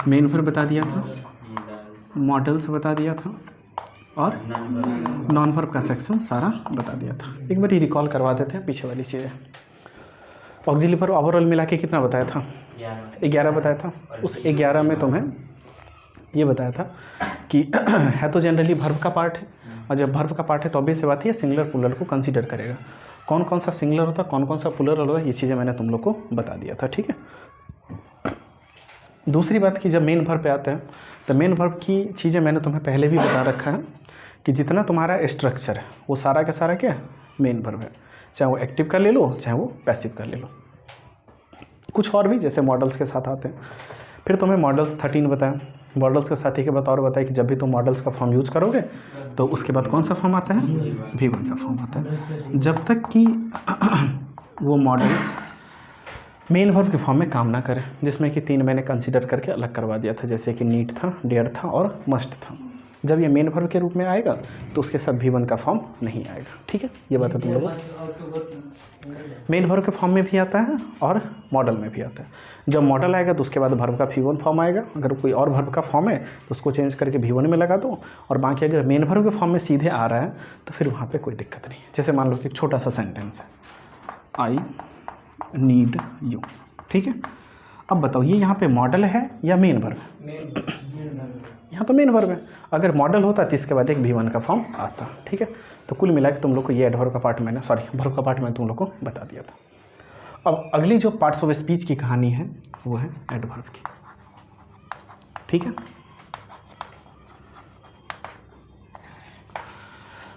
Main verb बता दिया था, मॉडल्स बता दिया था, और नॉन वर्ब का सेक्शन सारा बता दिया था। एक बार रिकॉल करवा देते हैं पीछे वाली चीज़ें। ऑक्सिलरी वर्ब ओवरऑल मिला के कितना बताया था? 11 बताया था। उस 11 में तुम्हें ये बताया था कि है तो जनरली वर्ब का पार्ट है, और जब वर्ब का पार्ट है तो ऑब्वियस बात है सिंगुलर प्लूरल को कंसीडर करेगा। कौन कौन सा सिंगुलर होता है, कौन कौन सा प्लूरल होता है, ये चीज़ें मैंने तुम लोग को बता दिया था। ठीक है। दूसरी बात कि जब मेन वर्ब पे आते हैं तो मेन वर्ब की चीज़ें मैंने तुम्हें पहले भी बता रखा है कि जितना तुम्हारा स्ट्रक्चर है वो सारा का सारा क्या है? मेन वर्ब है। चाहे वो एक्टिव का ले लो, चाहे वो पैसिव का ले लो। कुछ और भी जैसे मॉडल्स के साथ आते हैं। फिर तुम्हें मॉडल्स 13 बताया। मॉडल्स के साथ ही के बाद और बताया कि जब भी तुम मॉडल्स का फॉर्म यूज करोगे तो उसके बाद कौन सा फॉर्म आता है? V1 का फॉर्म आता है। जब तक कि वो मॉडल्स मेन वर्ब के फॉर्म में काम ना करें, जिसमें कि 3 मैंने कंसीडर करके अलग करवा दिया था, जैसे कि नीड था, डेयर था और मस्ट था। जब ये मेन वर्ब के रूप में आएगा तो उसके साथ V1 का फॉर्म नहीं आएगा। ठीक है, ये बात है तुम लोगों को। मेन वर्ब के फॉर्म में भी आता है और मॉडल में भी आता है। जब मॉडल आएगा तो उसके बाद वर्ब का V1 फॉर्म आएगा। अगर कोई और वर्ब का फॉर्म है तो उसको चेंज करके V1 में लगा दो, और बाकी अगर मेन वर्ब के फॉर्म में सीधे आ रहा है तो फिर वहाँ पर कोई दिक्कत नहीं है। जैसे मान लो कि एक छोटा सा सेंटेंस है, आई नीड यू। ठीक है, अब बताओ ये यहाँ पे मॉडल है या मेन वर्ब है? यहाँ तो मेन वर्ब है। अगर मॉडल होता तो इसके बाद एक V1 का फॉर्म आता। ठीक है, तो कुल मिला के तुम लोग को ये एडवर्ब का पार्ट मैंने वर्ब का पार्ट मैंने तुम लोग को बता दिया था। अब अगली जो पार्ट्स ऑफ स्पीच की कहानी है वो है एडवर्ब की। ठीक है,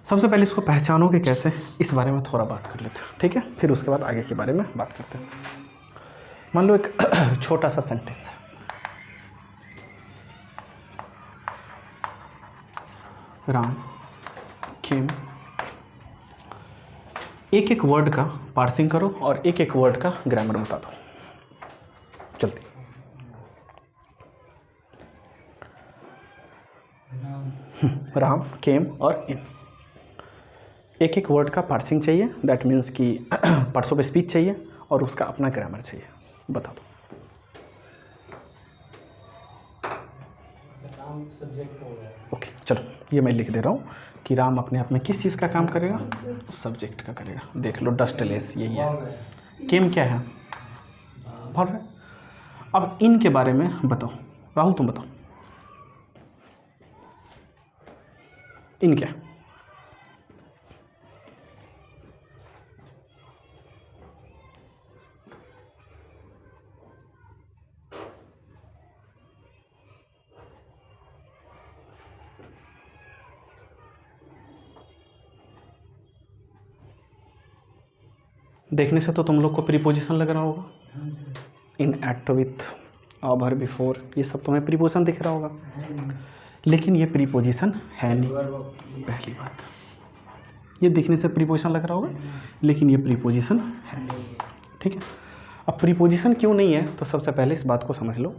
सबसे पहले इसको पहचानोगे कैसे, इस बारे में थोड़ा बात कर लेते हैं। ठीक है, फिर उसके बाद आगे के बारे में बात करते हैं। मान लो एक छोटा सा सेंटेंस, राम केम। एक एक वर्ड का पार्सिंग करो और एक एक वर्ड का ग्रामर बता दो जल्दी। राम केम और इन, एक एक वर्ड का पार्सिंग चाहिए, दैट मीन्स कि पार्ट्स ऑफ स्पीच चाहिए और उसका अपना ग्रामर चाहिए, बता दो। ओके चलो, ये मैं लिख दे रहा हूँ कि राम अपने आप में किस चीज़ का काम करेगा? सब्जेक्ट का करेगा। देख लो, डस्टलेस यही है। केम क्या है? वर्ब है। अब इनके बारे में बताओ, राहुल तुम बताओ, इन क्या? देखने से तो तुम लोग को प्रीपोजिशन लग रहा होगा, इन, एट, विथ, ऑवर, बिफोर, ये सब तुम्हें प्रीपोजिशन दिख रहा होगा, लेकिन ये प्रीपोजिशन है नहीं। पहली बात, ये दिखने से प्रीपोजिशन लग रहा होगा लेकिन ये प्रीपोजिशन है नहीं। ठीक है, अब प्रीपोजिशन क्यों नहीं है तो सबसे पहले इस बात को समझ लो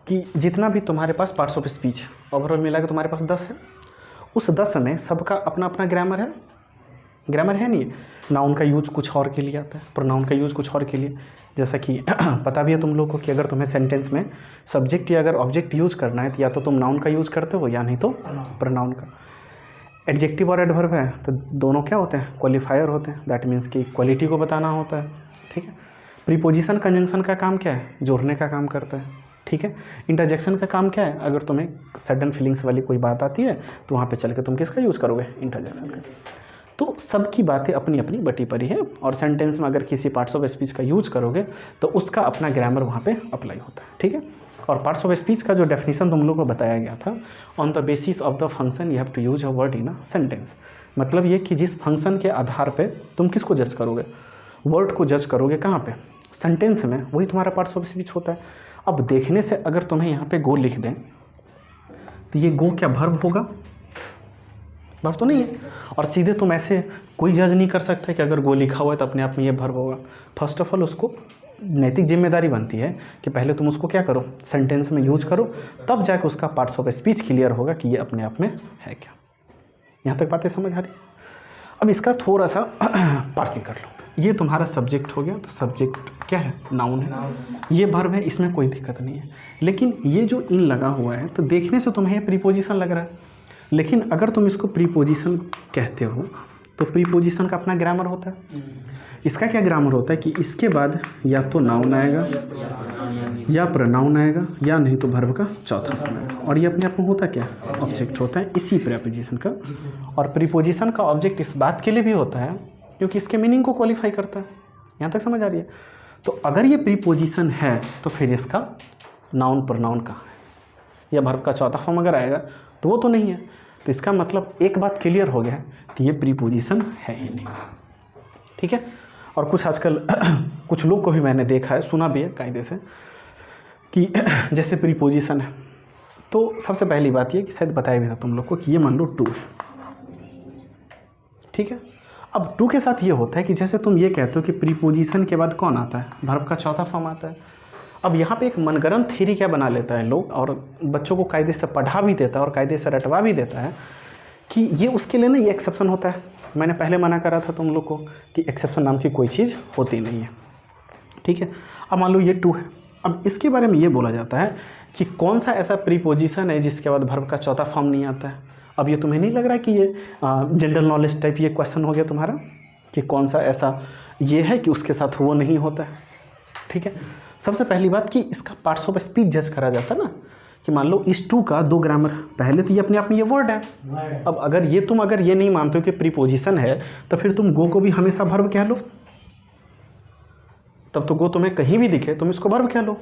कि जितना भी तुम्हारे पास पार्ट्स ऑफ स्पीच ओवरऑल मिला के तुम्हारे पास 10 है, उस 10 में सबका अपना अपना ग्रामर है। ग्रामर है नहीं, नाउन का यूज कुछ और के लिए आता है, प्रोनाउन का यूज कुछ और के लिए। जैसा कि पता भी है तुम लोगों को कि अगर तुम्हें सेंटेंस में सब्जेक्ट या अगर ऑब्जेक्ट यूज करना है तो या तो तुम नाउन का यूज करते हो या नहीं तो प्रोनाउन का। एडजेक्टिव और एडवर्ब है तो दोनों क्या होते हैं? क्वालिफायर होते हैं, दैट मीन्स कि क्वालिटी को बताना होता है। ठीक है, प्रीपोजिशन कंजंक्शन का काम क्या है? जोड़ने का काम करता है। ठीक है, इंटरजेक्शन का काम क्या है? अगर तुम्हें सडन फीलिंग्स वाली कोई बात आती है तो वहाँ पे चल के तुम किसका यूज़ करोगे? इंटरजेक्शन का। तो सबकी बातें अपनी अपनी बटी पड़ी है, और सेंटेंस में अगर किसी पार्ट्स ऑफ स्पीच का यूज करोगे तो उसका अपना ग्रामर वहाँ पे अप्लाई होता है। ठीक है, और पार्ट्स ऑफ स्पीच का जो डेफिनेशन तुम लोग को बताया गया था, on the basis of the function you have to use a word in a sentence, मतलब ये कि जिस फंक्शन के आधार पे तुम किसको जज करोगे? वर्ड को जज करोगे। कहाँ पे? सेंटेंस में, वही तुम्हारा पार्ट्स ऑफ स्पीच होता है। अब देखने से अगर तुम्हें यहाँ पे गो लिख दें तो ये गो क्या वर्ब होगा? वर्ब तो नहीं है। और सीधे तुम ऐसे कोई जज नहीं कर सकता कि अगर गो लिखा हुआ है तो अपने आप में ये वर्ब होगा। फर्स्ट ऑफ ऑल उसको नैतिक जिम्मेदारी बनती है कि पहले तुम उसको क्या करो? सेंटेंस में यूज करो, तब जाके उसका पार्ट्स ऑफ स्पीच क्लियर होगा कि ये अपने आप में है क्या। यहाँ तक बातें समझ आ रही है? अब इसका थोड़ा सा पार्सिंग कर लो। ये तुम्हारा सब्जेक्ट हो गया, तो सब्जेक्ट क्या है, नाउन है। ये वर्ब है, इसमें कोई दिक्कत नहीं है। लेकिन ये जो इन लगा हुआ है तो देखने से तुम्हें ये प्रीपोजिशन लग रहा है, लेकिन अगर तुम इसको प्रीपोजिशन कहते हो तो प्रीपोजिशन का अपना ग्रामर होता है। इसका क्या ग्रामर होता है कि इसके बाद या तो नाउन आएगा या प्रोनाउन आएगा या नहीं तो वर्ब का चौथा फॉर्म आएगा, और ये अपने आप में होता क्या, ऑब्जेक्ट होता है इसी प्रीपोजिशन का। और प्रीपोजिशन का ऑब्जेक्ट इस बात के लिए भी होता है क्योंकि इसके मीनिंग को क्वालिफाई करता है। यहाँ तक समझ आ रही है? तो अगर ये प्रीपोजिशन है तो फिर इसका नाउन प्रोनाउन कहाँ है, या वर्ब का चौथा फॉर्म अगर आएगा तो वो तो नहीं है। तो इसका मतलब एक बात क्लियर हो गया कि ये प्रीपोजिशन है ही नहीं। ठीक है। और कुछ आजकल कुछ लोग को भी मैंने देखा है, सुना भी है कायदे से, कि जैसे प्रीपोजिशन है तो सबसे पहली बात ये कि शायद बताया भी था तुम लोग को कि ये मान लो टू है। ठीक है। अब टू के साथ ये होता है कि जैसे तुम ये कहते हो कि प्रीपोजिशन के बाद कौन आता है, वर्ब का चौथा फॉर्म आता है। अब यहाँ पे एक मनगढ़ंत थ्योरी क्या बना लेता है लोग, और बच्चों को कायदे से पढ़ा भी देता है और कायदे से रटवा भी देता है कि ये उसके लिए ना ये एक्सेप्शन होता है। मैंने पहले मना करा था तुम लोग को कि एक्सेप्शन नाम की कोई चीज़ होती नहीं है। ठीक है। अब मान लो ये टू है, अब इसके बारे में ये बोला जाता है कि कौन सा ऐसा प्रीपोजिशन है जिसके बाद वर्ब का चौथा फॉर्म नहीं आता है। अब ये तुम्हें नहीं लग रहा कि ये जनरल नॉलेज टाइप ये क्वेश्चन हो गया तुम्हारा कि कौन सा ऐसा ये है कि उसके साथ वो नहीं होता है। ठीक है। सबसे पहली बात कि इसका पार्ट्स ऑफ स्पीच जज करा जाता है ना, कि मान लो इस टू का दो ग्रामर, पहले तो ये अपने आप में ये वर्ड है। अब अगर ये नहीं मानते हो कि प्रीपोजिशन है तो फिर तुम गो को भी हमेशा वर्ब कह लो, तब तो गो तुम्हें कहीं भी दिखे तुम इसको वर्ब कह लो।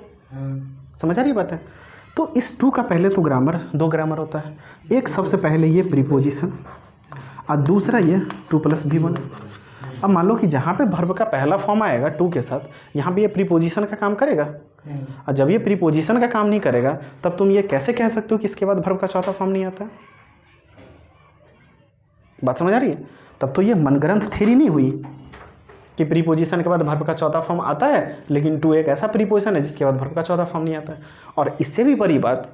समझ आ रही बात है? तो इस टू का पहले तो ग्रामर, दो ग्रामर होता है। एक सबसे पहले ये प्रीपोजिशन और दूसरा ये टू प्लस V1। अब मान लो कि जहाँ पे वर्ब का पहला फॉर्म आएगा टू के साथ, यहाँ पे ये प्रीपोजिशन का काम करेगा, और जब ये प्रीपोजिशन का काम नहीं करेगा तब तुम ये कैसे कह सकते हो कि इसके बाद वर्ब का चौथा फॉर्म नहीं आता है? बात समझ आ रही है? तब तो ये मनगढ़ंत थ्योरी नहीं हुई कि प्रीपोजिशन के बाद वर्ब का चौथा फॉर्म आता है, लेकिन टू एक ऐसा प्रीपोजिशन है जिसके बाद वर्ब का चौथा फॉर्म नहीं आता है। और इससे भी बड़ी बात,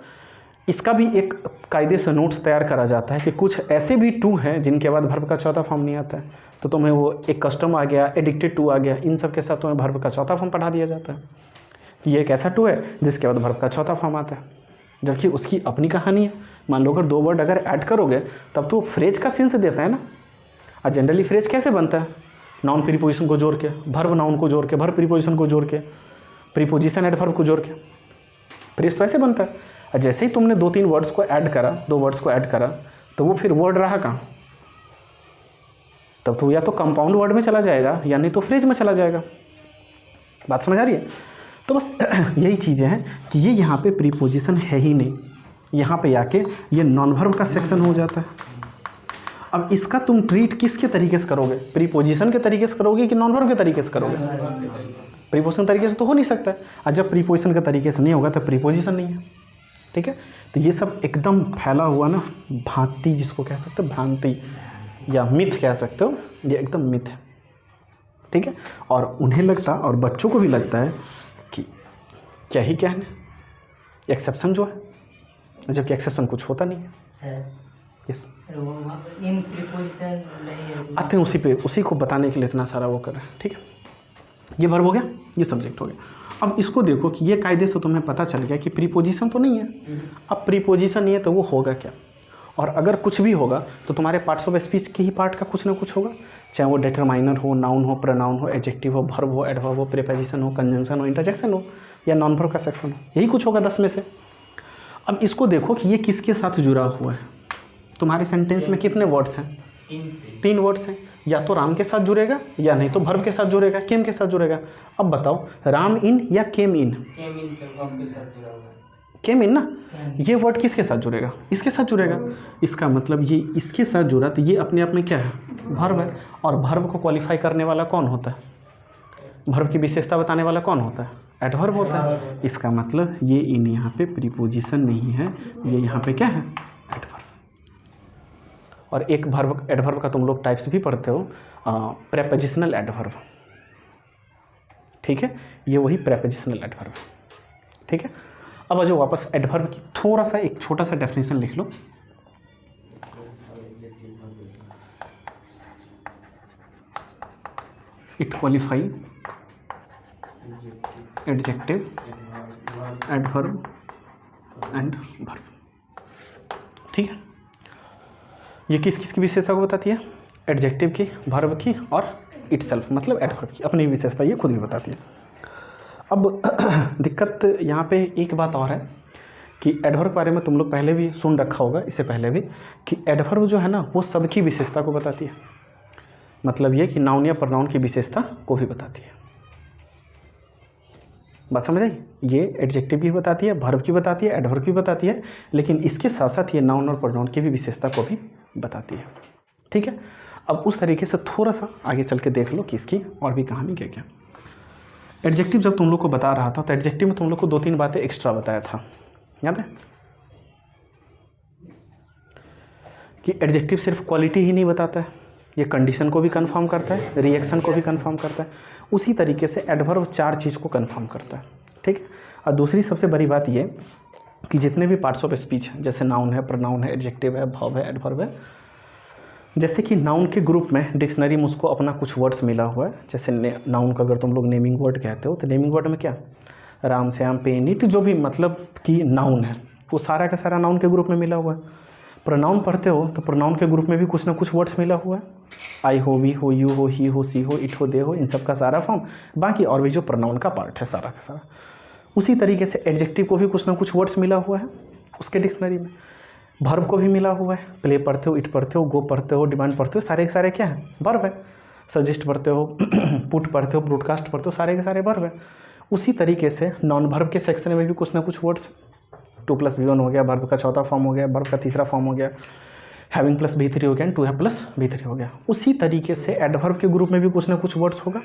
इसका भी एक कायदे से नोट्स तैयार करा जाता है कि कुछ ऐसे भी टू हैं जिनके बाद वर्ब का चौथा फॉर्म नहीं आता है, तो तुम्हें वो एक कस्टम आ गया, एडिक्टेड टू आ गया, इन सब के साथ तुम्हें वर्ब का चौथा फॉर्म पढ़ा दिया जाता है कि ये एक ऐसा टू है जिसके बाद वर्ब का चौथा फॉर्म आता है, जबकि उसकी अपनी कहानी है। मान लो अगर दो वर्ड अगर ऐड करोगे तब तो फ्रेज का सेंस देता है ना। और जनरली फ्रेज कैसे बनता है, नाउन प्रीपोजिशन को जोड़ के, वर्ब नाउन को जोड़ के, वर्ब प्रीपोजिशन को जोड़ के, प्रीपोजिशन एडवर्ब को जोड़ के फ्रेज तो ऐसे बनता है। और जैसे ही तुमने दो तीन वर्ड्स को ऐड करा, दो वर्ड्स को ऐड करा, तो वो फिर वर्ड रहा कहाँ, तब तो या तो कंपाउंड वर्ड में चला जाएगा या नहीं तो फ्रेज में चला जाएगा। बात समझ आ रही है? तो बस यही चीज़ें हैं कि ये यहाँ पे प्रीपोजिशन है ही नहीं, यहाँ पे आके ये नॉन वर्ब का सेक्शन हो जाता है। अब इसका तुम ट्रीट किसके तरीके से करोगे, प्रीपोजिशन के तरीके से करोगे कि नॉन वर्ब के तरीके से करोगे? प्रीपोजिशन तरीके से तो हो नहीं सकता है, और जब प्रीपोजिशन के तरीके से नहीं होगा तो प्रीपोजिशन नहीं है। ठीक है। तो ये सब एकदम फैला हुआ ना भांति, जिसको कह सकते हो भ्रांति या मिथ कह सकते हो, ये एकदम मिथ है। ठीक है। और उन्हें लगता, और बच्चों को भी लगता है कि क्या ही कहने, एक्सेप्शन जो है, जबकि एक्सेप्शन कुछ होता नहीं है। यस, इन प्रीपोजिशन नहीं आते हैं उसी पे, उसी को बताने के लिए इतना सारा वो कर रहे हैं। ठीक है। ये वर्ब हो गया, ये सब्जेक्ट हो गया। अब इसको देखो कि ये कायदे से तुम्हें पता चल गया कि प्रीपोजिशन तो नहीं है। अब प्रीपोजिशन नहीं है तो वो होगा क्या, और अगर कुछ भी होगा तो तुम्हारे पार्ट्स ऑफ स्पीच के ही पार्ट का कुछ ना कुछ होगा, चाहे वो डिटरमाइनर हो, नाउन हो, प्रोनाउन हो, एडजेक्टिव हो, वर्ब हो, एडवर्ब हो, प्रीपोजिशन हो, कंजंक्शन हो, इंटरजेक्शन हो, या नॉन वर्ब का सेक्शन हो, यही कुछ होगा 10 में से। अब इसको देखो कि ये किसके साथ जुड़ा हुआ है। तुम्हारे सेंटेंस में कितने वर्ड्स हैं? 3 वर्ड्स हैं। या तो राम के साथ जुड़ेगा या नहीं तो वर्ब के साथ जुड़ेगा, केम के साथ जुड़ेगा। अब बताओ, राम इन या केम इन? केम इन ना। ये वर्ड किसके साथ जुड़ेगा? इसके साथ जुड़ेगा। इसका मतलब ये इसके साथ जुड़ा तो ये अपने आप में क्या है, वर्ब है। और वर्ब को क्वालिफाई करने वाला कौन होता है, वर्ब की विशेषता बताने वाला कौन होता है, एडवर्ब होता है। इसका मतलब ये इन यहाँ पे प्रीपोजिशन नहीं है, ये यहाँ पे क्या है, एडवर्ब। और एक वर्ब एडवर्ब का तुम लोग टाइप्स भी पढ़ते हो, प्रेपोजिशनल एडवर्ब। ठीक है, ये वही प्रेपोजिशनल एडवर्ब। ठीक है। अब जो वापस एडवर्ब की थोड़ा सा एक छोटा सा डेफिनेशन लिख लो। It qualify adjective, adverb and verb. ठीक है, ये किस किस की विशेषता को बताती है? एडजेक्टिव की, वर्ब की और इटसेल्फ मतलब एडवर्ब की अपनी विशेषता ये खुद भी बताती है। अब दिक्कत यहाँ पे एक बात और है कि एडवर्ब के बारे में तुम लोग पहले भी सुन रखा होगा, इससे पहले भी, कि एडवर्ब जो है ना वो सबकी विशेषता को बताती है। मतलब ये कि नाउन या प्रोनाउन की विशेषता को भी बताती है। बात समझ आई? ये एडजेक्टिव की बताती है, वर्ब की बताती है, एडवर्ब की बताती है, लेकिन इसके साथ साथ ये नाउन और प्रोनाउन की भी विशेषता को भी बताती है। ठीक है, अब उस तरीके से थोड़ा सा आगे चल के देख लो कि इसकी और भी कहानी क्या क्या। एडजेक्टिव जब तुम लोग को बता रहा था तो एडजेक्टिव में तुम लोग को 2-3 बातें एक्स्ट्रा बताया था, याद है? कि एडजेक्टिव सिर्फ क्वालिटी ही नहीं बताता है, ये कंडीशन को भी कंफर्म करता है, रिएक्शन को भी कंफर्म करता है। उसी तरीके से एडवर्ब 4 चीज़ को कंफर्म करता है। ठीक है, और दूसरी सबसे बड़ी बात ये कि जितने भी पार्ट्स ऑफ स्पीच हैं, जैसे नाउन है, प्रोनाउन है, एडजेक्टिव है, वर्ब है, एडवर्ब है, जैसे कि नाउन के ग्रुप में डिक्शनरी में उसको अपना कुछ वर्ड्स मिला हुआ है। जैसे नाउन का अगर तुम लोग नेमिंग वर्ड कहते हो तो नेमिंग वर्ड में क्या, राम, श्याम, पेन, इट, जो भी मतलब कि नाउन है वो सारा का सारा नाउन के ग्रुप में मिला हुआ है। प्रोनाउन पढ़ते हो तो प्रोनाउन के ग्रुप में भी कुछ ना कुछ वर्ड्स मिला हुआ है। आई हो, वी हो, यू हो, ही हो, सी हो, इट हो, दे हो, इन सब का सारा फॉर्म, बाकी और भी जो प्रोनाउन का पार्ट है सारा का सारा। उसी तरीके से एडजेक्टिव को भी कुछ ना कुछ वर्ड्स मिला हुआ है उसके डिक्शनरी में। वर्ब को भी मिला हुआ है, प्ले पढ़ते हो, इट पढ़ते हो, गो पढ़ते हो, डिमांड पढ़ते हो, सारे के सारे क्या है, वर्ब है। सजेस्ट पढ़ते हो, पुट पढ़ते हो, ब्रॉडकास्ट पढ़ते हो, सारे के सारे वर्ब है। उसी तरीके से नॉन वर्ब के सेक्शन में भी कुछ ना कुछ वर्ड्स, 2+V1 हो गया, वर्ब का चौथा फॉर्म हो गया, वर्ब का तीसरा फॉर्म हो गया, हैविंग प्लस V3 हो गया, टू हैव प्लस V3 हो गया। उसी तरीके से एडवर्ब के ग्रुप में भी कुछ ना कुछ वर्ड्स होगा।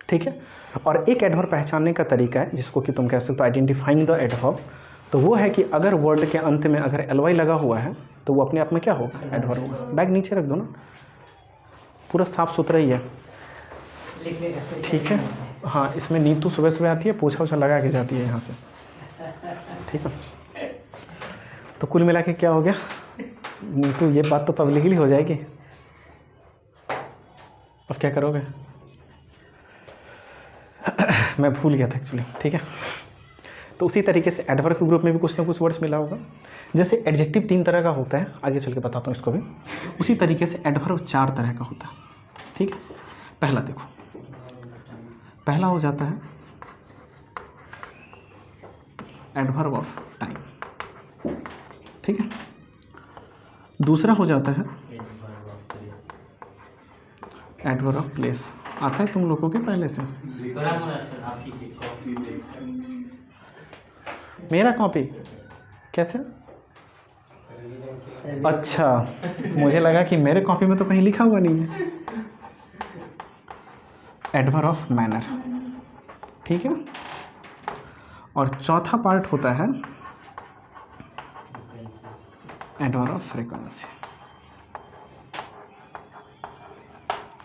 ठीक है, और एक एडवर्ब पहचानने का तरीका है जिसको कि तुम कह सकते हो आइडेंटिफाइंग द एडवर्ब, तो वो है कि अगर वर्ड के अंत में अगर ly लगा हुआ है तो वो अपने आप में क्या होगा, एडवर्ब होगा। बैग नीचे रख दो ना, पूरा साफ़ सुथरा ही है। ठीक है, हाँ, इसमें नीतू सुबह सुबह आती है, पोछा वोछा लगा के जाती है यहाँ से। ठीक है, तो कुल मिला के क्या हो गया नीतू, ये बात तो पब्लिकली हो जाएगी। अब क्या करोगे? मैं भूल गया था एक्चुअली। ठीक है, तो उसी तरीके से एडवर्ब के ग्रुप में भी कुछ ना कुछ वर्ड्स मिला होगा। जैसे एडजेक्टिव 3 तरह का होता है, आगे चल के बताता हूँ इसको भी। उसी तरीके से एडवर्ब 4 तरह का होता है। ठीक है, पहला देखो, पहला हो जाता है एडवर्ब ऑफ टाइम। ठीक है, दूसरा हो जाता है एडवर्ब ऑफ प्लेस। आता है तुम लोगों के पहले से? मेरा कॉपी कैसे? अच्छा, मुझे लगा कि मेरे कॉपी में तो कहीं लिखा हुआ नहीं है। Adverb of manner. ठीक है, और चौथा पार्ट होता है एडवर्ब ऑफ फ्रीक्वेंसी।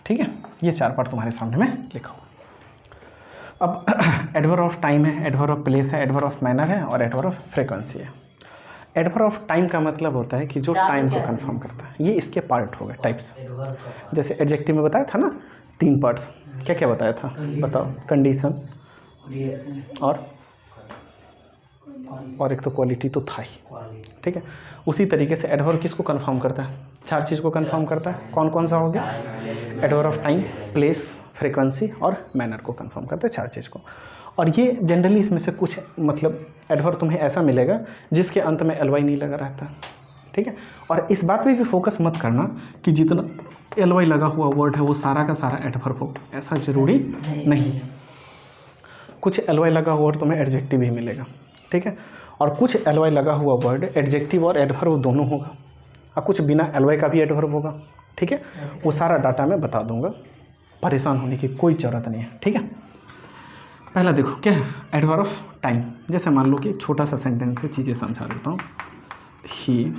ठीक है, ये 4 पार्ट तुम्हारे सामने में लिखा हुआ। अब एडवर्ब ऑफ टाइम है, एडवर्ब ऑफ प्लेस है, एडवर्ब ऑफ मैनर है और एडवर्ब ऑफ फ्रीक्वेंसी है। एडवर्ब ऑफ टाइम का मतलब होता है कि जो टाइम को कंफर्म करता है। ये इसके पार्ट हो गए, टाइप्स। जैसे एडजेक्टिव में बताया था ना 3 पार्ट्स, क्या क्या बताया था बताओ? कंडीशन और एक तो क्वालिटी तो था ही। ठीक है, उसी तरीके से एडवर्ब किसको कंफर्म करता है? 4 चीज़ को कंफर्म करता है। कौन कौन सा हो गया? Adverb of time, place, frequency और मैनर को कंफर्म करते हैं, 4 चीज़ को। और ये जनरली इसमें से कुछ मतलब एडवर्ब तुम्हें ऐसा मिलेगा जिसके अंत में ly नहीं लगा रहता। ठीक है, और इस बात पे भी फोकस मत करना कि जितना ly लगा हुआ वर्ड है वो सारा का सारा एडवर्ब हो, ऐसा ज़रूरी नहीं। कुछ ly लगा हुआ वर्ड तुम्हें एडजेक्टिव भी मिलेगा। ठीक है, और कुछ ly लगा हुआ वर्ड एडजेक्टिव और एडवर्ब दोनों होगा, और कुछ बिना ly का भी एडवर्ब होगा। ठीक है, वो सारा डाटा मैं बता दूंगा, परेशान होने की कोई ज़रूरत नहीं है। ठीक है, पहला देखो क्या है एडवर्ब ऑफ टाइम। जैसे मान लो कि एक छोटा सा सेंटेंस से चीज़ें समझा देता हूँ। ही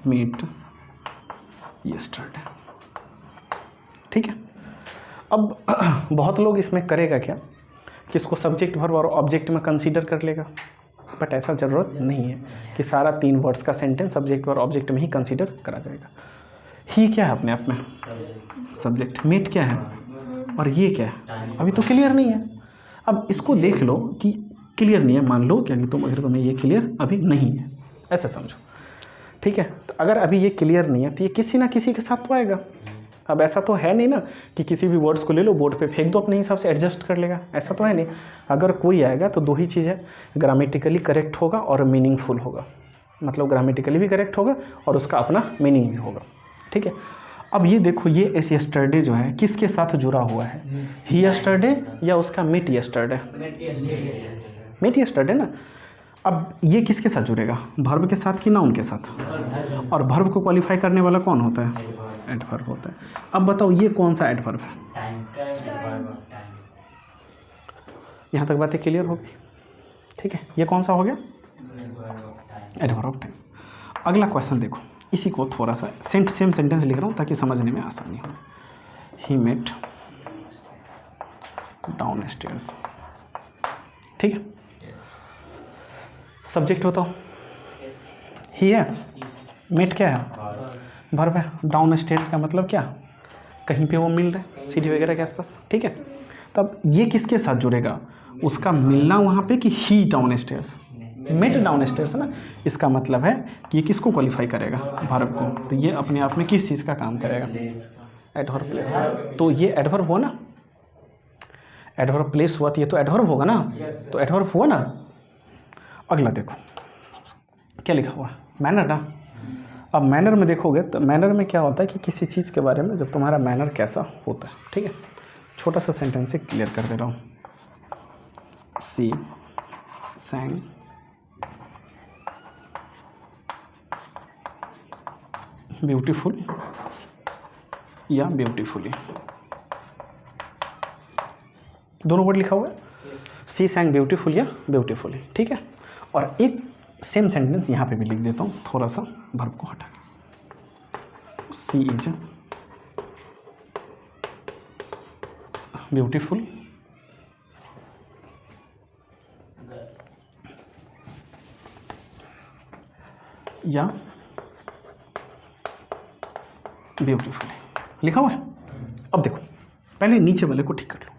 मीट यस्टरडे। ठीक है, अब बहुत लोग इसमें करेगा क्या कि इसको सब्जेक्ट वर्ब और ऑब्जेक्ट में कंसीडर कर लेगा, बट ऐसा ज़रूरत नहीं है कि सारा 3 वर्ड्स का सेंटेंस सब्जेक्ट और ऑब्जेक्ट में ही कंसीडर करा जाएगा। ही क्या है अपने आप में? सब्जेक्ट। मीट क्या है? और ये क्या है, अभी तो क्लियर नहीं है। अब इसको देख लो कि क्लियर नहीं है, मान लो कि अगर तुम्हें ये क्लियर अभी नहीं है, ऐसा समझो, ठीक है। तो अगर अभी ये क्लियर नहीं है तो ये किसी ना किसी के साथ तो आएगा। अब ऐसा तो है नहीं ना कि किसी भी वर्ड्स को ले लो, बोर्ड पे फेंक दो, अपने हिसाब से एडजस्ट कर लेगा, ऐसा तो है नहीं। अगर कोई आएगा तो दो ही चीज़ है, ग्रामेटिकली करेक्ट होगा और मीनिंगफुल होगा। मतलब ग्रामेटिकली भी करेक्ट होगा और उसका अपना मीनिंग भी होगा, ठीक है। अब ये देखो, ये एस यस्टरडे जो है किसके साथ जुड़ा हुआ है, ही यस्टरडे या उसका मीट यस्टरडे, मीट यस्टरडे ना। अब ये किसके साथ जुड़ेगा, वर्ब के साथ कि नाउन के साथ, और वर्ब को क्वालिफाई करने वाला कौन होता है, एडवर्ब होता है। अब बताओ ये कौन सा एडवर्ब है, यहाँ तक बातें क्लियर हो गई, ठीक है। ये कौन सा हो गया, एडवर्ब ऑफ टाइम। अगला क्वेश्चन देखो, इसी को थोड़ा सा सेम सेंटेंस लिख रहा हूँ ताकि समझने में आसानी हो। ही मेट डाउन स्टेयर्स, ठीक है। सब्जेक्ट बताओ, ही है, मेट क्या है, वर्ब है, डाउन स्टेयर्स का मतलब क्या, कहीं पे वो मिल रहे हैं सीढ़ी वगैरह के आसपास, ठीक है। तब ये किसके साथ जुड़ेगा, उसका मिलना वहाँ पे कि he downstairs, met downstairs ना, इसका मतलब है कि ये किसको क्वालिफाई करेगा, वर्ब को। तो ये अपने आप में किस चीज़ का काम करेगा, एडवर्ब प्लेस। तो ये एडवर्ब हुआ ना, एडवर्ब प्लेस हुआ तो ये तो एडवर्ब होगा ना, तो एडवर्ब हुआ ना। अगला देखो क्या लिखा हुआ है, मैनर ना। अब मैनर में देखोगे तो मैनर में क्या होता है कि किसी चीज़ के बारे में जब तुम्हारा मैनर कैसा होता है, ठीक है। छोटा सा सेंटेंस से क्लियर कर दे रहा हूँ। सी sang ब्यूटीफुल या ब्यूटीफुली, दोनों वर्ड लिखा हुआ है, सी sang ब्यूटीफुल या ब्यूटीफुली, ठीक है। और एक सेम सेंटेंस यहाँ पे भी लिख देता हूँ, थोड़ा सा वर्ब को हटा के, सी इज ब्यूटीफुल या ब्यूटीफुली, लिखा हुआ है। अब देखो पहले नीचे वाले को ठीक कर लो,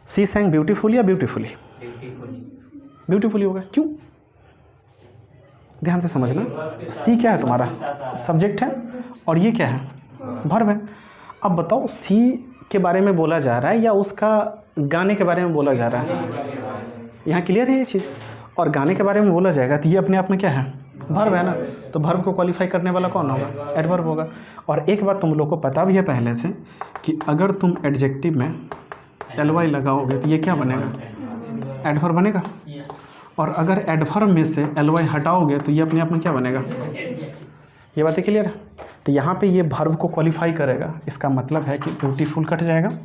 सी sang ब्यूटीफुल या ब्यूटीफुली, ब्यूटीफुली होगा, क्यों, ध्यान से समझना। सी क्या है तुम्हारा, सब्जेक्ट है, और ये क्या है, वर्ब है। अब बताओ सी के बारे में बोला जा रहा है या उसका गाने के बारे में बोला जा रहा है, यहाँ क्लियर है ये चीज़। और गाने के बारे में बोला जाएगा तो ये अपने आप में क्या है, वर्ब है ना। तो वर्ब को क्वालिफाई करने वाला कौन होगा, एडवर्ब होगा। और एक बात तुम लोग को पता भी है पहले से कि अगर तुम एडजेक्टिव में ly लगाओगे तो ये क्या बनेगा, एडवर्ब बनेगा। और अगर एडवर्ब में से ly हटाओगे तो ये अपने आप में क्या बनेगा, ये बातें क्लियर है। तो यहाँ पे ये वर्ब को क्वालिफाई करेगा, इसका मतलब है कि ब्यूटीफुल कट जाएगा,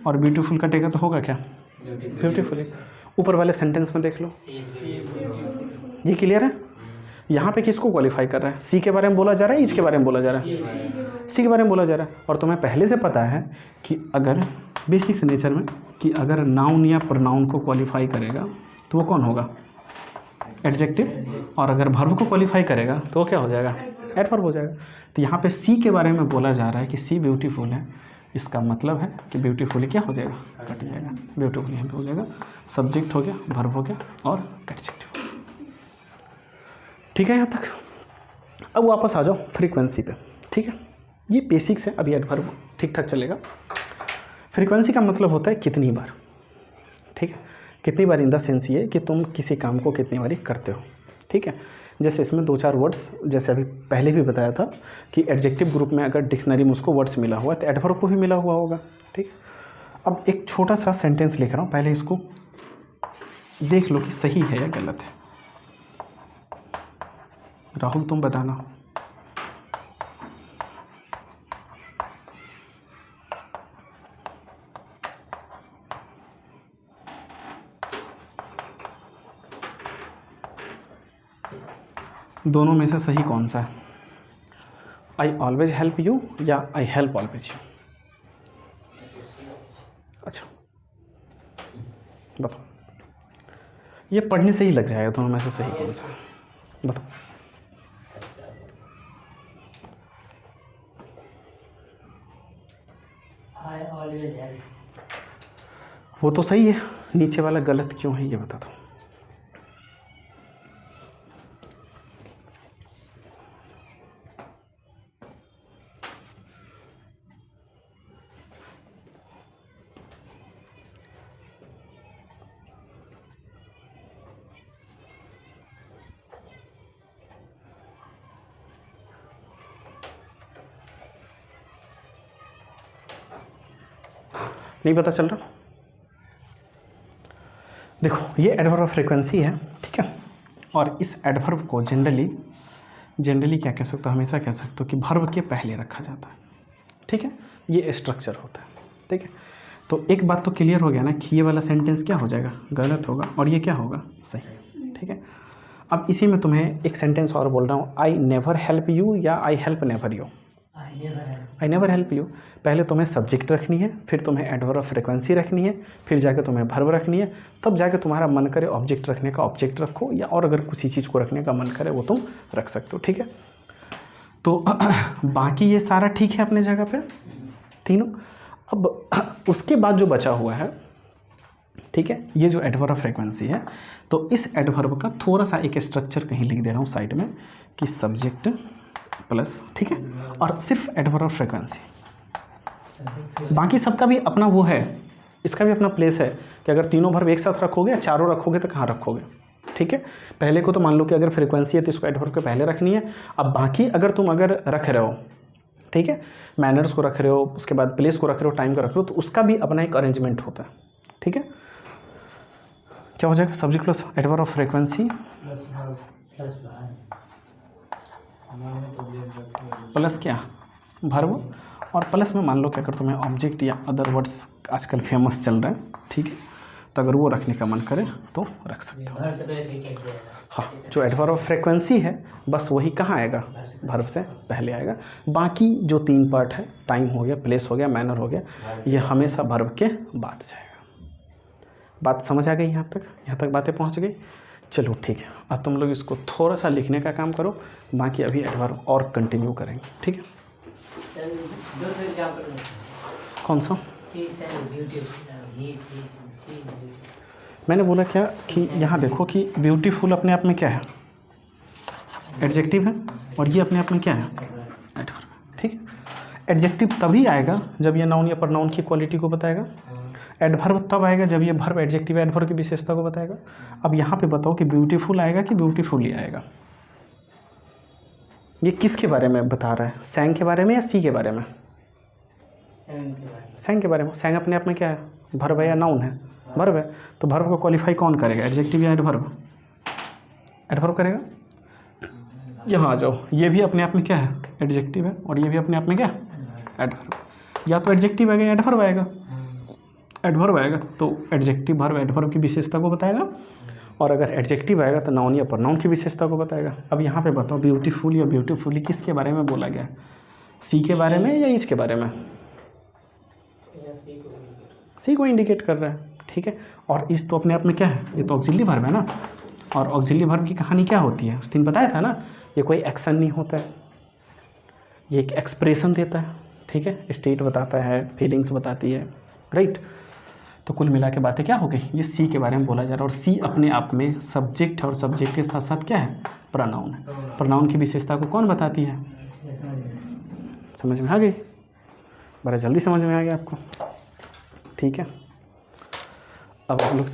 और ब्यूटीफुल कटेगा तो होगा क्या, ब्यूटीफुली। ऊपर वाले सेंटेंस में देख लो, ये क्लियर है। यहाँ पे किसको क्वालिफाई कर रहा है, सी के बारे में बोला जा रहा है, इसके बारे में बोला जा रहा है, सी के बारे में बोला जा रहा है। और तुम्हें पहले से पता है कि अगर बेसिक्स नेचर में कि अगर नाउन या प्रोनाउन को क्वालिफाई करेगा तो वो कौन होगा, एडजेक्टिव, और अगर वर्ब को क्वालिफाई करेगा तो वो क्या हो जाएगा, एडवर्ब हो जाएगा। तो यहाँ पे सी के बारे में बोला जा रहा है कि सी ब्यूटीफुल है, इसका मतलब है कि ब्यूटीफुली क्या हो जाएगा, कट जाएगा, ब्यूटीफुल यहाँ पे हो जाएगा, सब्जेक्ट हो गया, वर्ब हो गया और एडजेक्टिव। ठीक है यहाँ तक। अब वापस आ जाओ फ्रीक्वेंसी पे, ठीक है। ये बेसिक्स है, अभी एडवर्ब ठीक ठाक चलेगा। फ्रीक्वेंसी का मतलब होता है कितनी बार, ठीक है। कितनी बार इन द सेंस ये कि तुम किसी काम को कितनी बारी करते हो, ठीक है। जैसे इसमें दो चार वर्ड्स, जैसे अभी पहले भी बताया था कि एडजेक्टिव ग्रुप में अगर डिक्शनरी में उसको वर्ड्स मिला हुआ है तो एडवर्ब को भी मिला हुआ होगा, ठीक है। अब एक छोटा सा सेंटेंस लिख रहा हूँ, पहले इसको देख लो कि सही है या गलत है। राहुल तुम बताना, दोनों में से सही कौन सा है, आई ऑलवेज हेल्प यू या आई हेल्प ऑलवेज यू। अच्छा बताओ, ये पढ़ने से ही लग जाएगा दोनों में से सही कौन सा है, बताओ। I always help. वो तो सही है, नीचे वाला गलत क्यों है ये बता दो। नहीं पता चल रहा? देखो ये एडवर्ब ऑफ फ्रीक्वेंसी है, ठीक है। और इस एडवर्ब को जनरली क्या कह सकते हो, हमेशा कह सकते हो कि वर्ब के पहले रखा जाता है, ठीक है। ये स्ट्रक्चर होता है, ठीक है। तो एक बात तो क्लियर हो गया ना कि ये वाला सेंटेंस क्या हो जाएगा, गलत होगा, और ये क्या होगा, सही, ठीक है। अब इसी में तुम्हें एक सेंटेंस और बोल रहा हूँ, आई नेवर हेल्प यू या I help never you. I never help you, पहले तुम्हें सब्जेक्ट रखनी है, फिर तुम्हें एडवर्ब ऑफ फ्रीक्वेंसी रखनी है, फिर जाके तुम्हें वर्ब रखनी है, तब जाके तुम्हारा मन करे ऑब्जेक्ट रखने का ऑब्जेक्ट रखो, या और अगर किसी चीज़ को रखने का मन करे वो तुम रख सकते हो, ठीक है। तो बाकी ये सारा ठीक है अपने जगह पे तीनों। अब उसके बाद जो बचा हुआ है, ठीक है, ये जो एडवर्ब ऑफ फ्रीक्वेंसी है, तो इस एडवर्ब का थोड़ा सा एक स्ट्रक्चर कहीं लिख दे रहा हूँ साइड में कि सब्जेक्ट प्लस, ठीक है, और सिर्फ एडवर्ब ऑफ फ्रीक्वेंसी। बाकी सबका भी अपना वो है, इसका भी अपना प्लेस है कि अगर तीनों वर्ब एक साथ रखोगे या चारों रखोगे तो कहाँ रखोगे, ठीक है। पहले को तो मान लो कि अगर फ्रीक्वेंसी है तो इसको एडवर्ब के पहले रखनी है। अब बाकी अगर तुम रख रहे हो, ठीक है, मैनर्स को रख रहे हो, उसके बाद प्लेस को रख रहे हो, टाइम को रख रहे हो, तो उसका भी अपना एक अरेंजमेंट होता है, ठीक है। क्या हो जाएगा, subject plus adverb of frequency plus क्या, वर्ब, और प्लस में मान लो कि अगर तुम्हें ऑब्जेक्ट या अदर वर्ड्स आजकल फेमस चल रहे हैं, ठीक है, तो अगर वो रखने का मन करे तो रख सकते हो। हाँ, जो एडवर्ब ऑफ फ्रीक्वेंसी है बस वही कहाँ आएगा, वर्ब से पहले आएगा। बाकी जो तीन पार्ट है, टाइम हो गया, प्लेस हो गया, मैनर हो गया, ये हमेशा वर्ब के बाद जाएगा। बात समझ आ गई यहाँ तक बातें पहुँच गई। चलो ठीक है, अब तुम लोग इसको थोड़ा सा लिखने का काम करो, बाकी अभी एडवर्ब और कंटिन्यू करेंगे, ठीक है। कौन सा? मैंने बोला क्या कि यहाँ देखो कि ब्यूटीफुल अपने आप में क्या है, एडजेक्टिव है, और ये अपने आप में क्या है, एडवर्ब, ठीक है। एडजेक्टिव तभी आएगा जब ये नाउन या प्रोनाउन की क्वालिटी को बताएगा, एडवर्ब तब आएगा जब ये वर्ब एडजेक्टिव एडवर्ब की विशेषता को बताएगा। अब यहाँ पे बताओ कि ब्यूटीफुल आएगा कि ब्यूटीफुली आएगा, ये किसके बारे में बता रहा है, सैंग के बारे में या सी के बारे में? सैंग के बारे में। सैंग अपने आप में क्या है, वर्ब है या नाउन है, वर्ब है, तो वर्ब को क्वालिफाई कौन करेगा, एडजेक्टिव या एडवर्ब? एडवर्ब करेगा। यहाँ आ जाओ, ये भी अपने आप में क्या है, एडजेक्टिव है, और ये भी अपने आप में क्या है, एडवर्ब। या तो एडजेक्टिव आएगा या एडवर्ब आएगा, एडवर्ब आएगा तो एडजेक्टिव वर्ब एडवर्ब की विशेषता को बताएगा, और अगर एडजेक्टिव आएगा तो नाउन या प्रोनाउन की विशेषता को बताएगा। अब यहाँ पे बताओ ब्यूटीफुल या ब्यूटीफुली किसके बारे में बोला गया, सी के बारे में या इसके बारे में? सी को इंडिकेट कर रहा है, ठीक है। और इस तो अपने आप में क्या है, ये तो ऑक्सिलरी वर्ब है ना, और ऑक्सिलरी वर्ब की कहानी क्या होती है, उस दिन बताया था ना, ये कोई एक्शन नहीं होता है, ये एक एक्सप्रेशन देता है, ठीक है, स्टेट बताता है, फीलिंग्स बताती है, राइट। तो कुल मिला के बातें क्या हो गई, ये सी के बारे में बोला जा रहा है, और सी अपने आप में सब्जेक्ट है, और सब्जेक्ट के साथ साथ क्या है, प्रोनाउन है। प्रोनाउन की विशेषता को कौन बताती है, समझ में आ गई, बड़ा जल्दी समझ में आ गया आपको, ठीक है। अब आप लोग